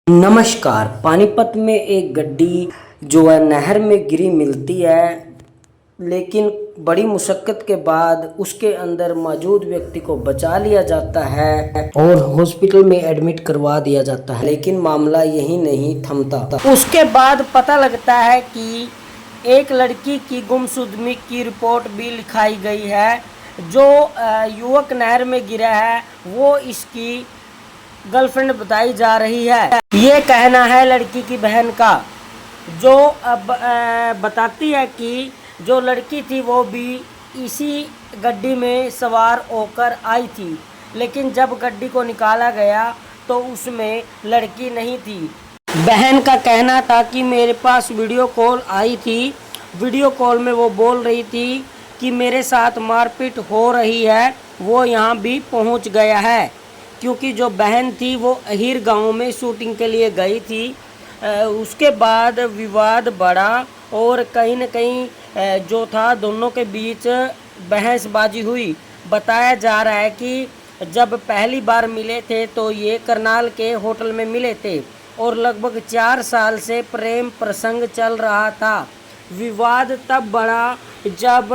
नमस्कार। पानीपत में एक गड्डी जो है नहर में गिरी मिलती है, लेकिन बड़ी मुशक्कत के बाद उसके अंदर मौजूद व्यक्ति को बचा लिया जाता है और हॉस्पिटल में एडमिट करवा दिया जाता है। लेकिन मामला यही नहीं थमता। उसके बाद पता लगता है कि एक लड़की की गुमशुदगी की रिपोर्ट भी लिखाई गई है। जो युवक नहर में गिरा है वो इसकी गर्लफ्रेंड बताई जा रही है। ये कहना है लड़की की बहन का, जो अब बताती है कि जो लड़की थी वो भी इसी गड्डी में सवार होकर आई थी, लेकिन जब गड्डी को निकाला गया तो उसमें लड़की नहीं थी। बहन का कहना था कि मेरे पास वीडियो कॉल आई थी, वीडियो कॉल में वो बोल रही थी कि मेरे साथ मारपीट हो रही है, वो यहाँ भी पहुँच गया है। क्योंकि जो बहन थी वो अहीर गांव में शूटिंग के लिए गई थी। उसके बाद विवाद बढ़ा और कहीं न कहीं जो था दोनों के बीच बहसबाजी हुई। बताया जा रहा है कि जब पहली बार मिले थे तो ये करनाल के होटल में मिले थे और लगभग 4 साल से प्रेम प्रसंग चल रहा था। विवाद तब बढ़ा जब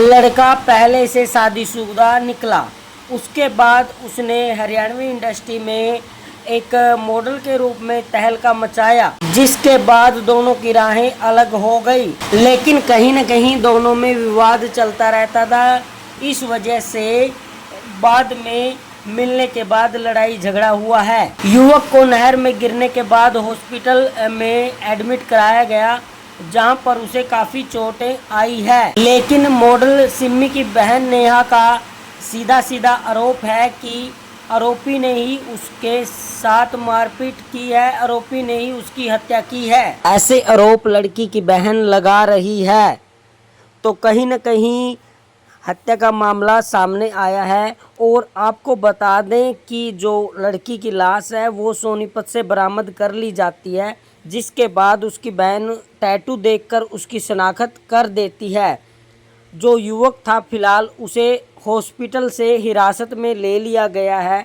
लड़का पहले से शादीशुदा निकला। उसके बाद उसने हरियाणवी इंडस्ट्री में एक मॉडल के रूप में तहलका मचाया, जिसके बाद दोनों की राहें अलग हो गई। लेकिन कहीं न कहीं दोनों में विवाद चलता रहता था। इस वजह से बाद में मिलने के बाद लड़ाई झगड़ा हुआ है। युवक को नहर में गिरने के बाद हॉस्पिटल में एडमिट कराया गया, जहां पर उसे काफ़ी चोटें आई है। लेकिन मॉडल सिम्मी की बहन नेहा का सीधा आरोप है कि आरोपी ने ही उसके साथ मारपीट की है, आरोपी ने ही उसकी हत्या की है। ऐसे आरोप लड़की की बहन लगा रही है। तो कहीं न कहीं हत्या का मामला सामने आया है। और आपको बता दें कि जो लड़की की लाश है वो सोनीपत से बरामद कर ली जाती है, जिसके बाद उसकी बहन टैटू देखकर उसकी शनाख्त कर देती है। जो युवक था फिलहाल उसे हॉस्पिटल से हिरासत में ले लिया गया है।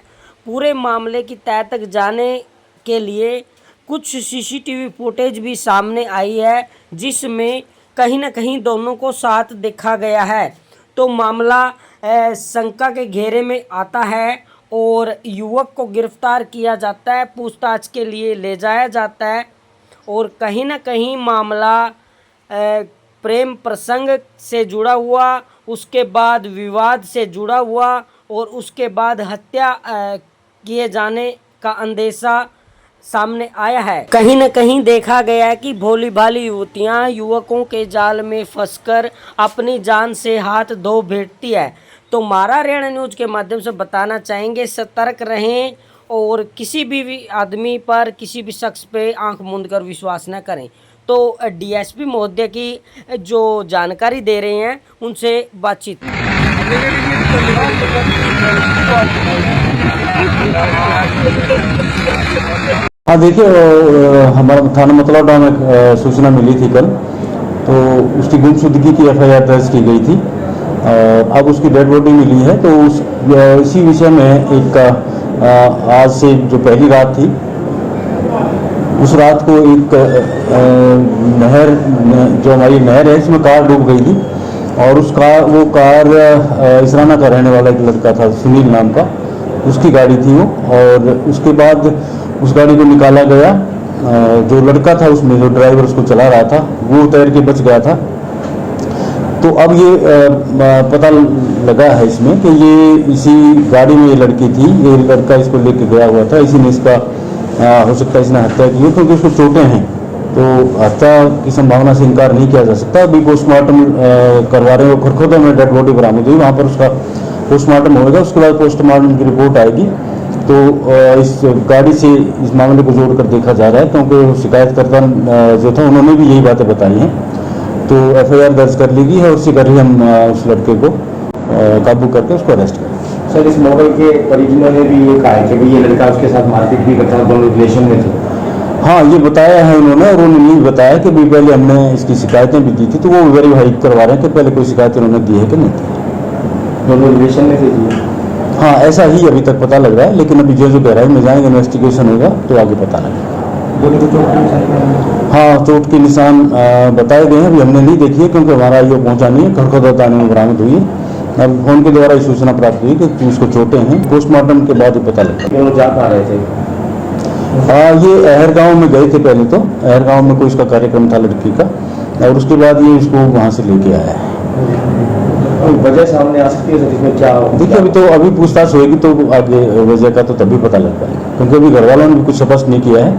पूरे मामले की तह तक जाने के लिए कुछ सीसीटीवी फुटेज भी सामने आई है, जिसमें कहीं न कहीं दोनों को साथ देखा गया है। तो मामला शंका के घेरे में आता है और युवक को गिरफ्तार किया जाता है, पूछताछ के लिए ले जाया जाता है। और कहीं न कहीं मामला प्रेम प्रसंग से जुड़ा हुआ, उसके बाद विवाद से जुड़ा हुआ और उसके बाद हत्या किए जाने का अंदेशा सामने आया है। कहीं न कहीं देखा गया है कि भोली भाली युवतियां युवकों के जाल में फंसकर अपनी जान से हाथ धो बैठती है। तो मारा हरियाणा न्यूज़ के माध्यम से बताना चाहेंगे, सतर्क रहें और किसी भी आदमी पर, किसी भी शख्स पे आंख मूंद कर विश्वास न करें। तो डीएसपी महोदय की जो जानकारी दे रहे हैं उनसे बातचीत। हाँ देखिए, हमारा थाना मतलौडा में सूचना मिली थी कल, तो उसकी गुमशुदगी की एफआईआर दर्ज की गई थी। अब उसकी डेड बॉडी मिली है, तो इसी विषय में एक आज से जो पहली रात थी, उस रात को एक नहर, जो हमारी नहर है, इसमें कार डूब गई थी। और वो कार इसराना का रहने वाला एक लड़का था, सुनील नाम का, उसकी गाड़ी थी वो। और उसके बाद उस गाड़ी को निकाला गया। जो लड़का था उसमें, जो ड्राइवर उसको चला रहा था, वो तैर के बच गया था। तो अब ये पता लगा है इसमें कि ये इसी गाड़ी में ये लड़की थी, ये लड़का इसको लेके गया हुआ था। इसी ने इसका हो सकता है इसने हत्या की है, क्योंकि उसको चोटें हैं। तो हत्या की संभावना से इनकार नहीं किया जा सकता। अभी पोस्टमार्टम करवा रहे हैं, खरखोदा में डेड बॉडी बरामद हुई, वहाँ पर उसका पोस्टमार्टम होगा। उसके बाद पोस्टमार्टम की रिपोर्ट आएगी। तो इस गाड़ी से इस मामले को जोड़कर देखा जा रहा है, क्योंकि शिकायतकर्ता जो था उन्होंने भी यही बातें बताई हैं। तो एफआईआर दर्ज कर ली गई है और उसी कर ही हम उस लड़के को काबू करके उसको अरेस्ट करें। सर, इस मॉडल के परिजनों ने भी ये कहा है कि ये लड़का उसके साथ मारपीट भी करता था, दोनों रिलेशन में थे। हाँ, ये बताया है उन्होंने, और उन्होंने ये बताया कि भी पहले हमने इसकी शिकायतें भी दी थी, तो वो वेरीफाई करवा रहे हैं कि पहले कोई शिकायत उन्होंने दी है कि नहीं थी। दोनों रिलेशन में थे जी। हाँ, ऐसा ही अभी तक पता लग रहा है, लेकिन अभी जो गहराई में जाएंगे, इन्वेस्टिगेशन होगा तो आगे पता लगेगा। हाँ, चोट के निशान बताए गए हैं, अभी हमने नहीं देखी है क्योंकि हमारा ये पहुंचा नहीं है। खड़खड़ थाने में बरामद हुई है। अब फोन के द्वारा ये सूचना प्राप्त हुई कि उसको चोटें हैं। पोस्टमार्टम के बाद ही पता लगेगा। जा पा रहे थे? ये अहर गांव में गए थे पहले तो। अहर गांव में कोई इसका कार्यक्रम था लड़की का, और उसके बाद ये इसको वहाँ से लेके आया है। वजह सामने आ सकती है इसमें क्या? देखिए, अभी पूछताछ होगी तो आगे वजह का तो तभी पता लग पाएगा, क्योंकि अभी घर वालों ने भी कुछ स्पष्ट नहीं किया है।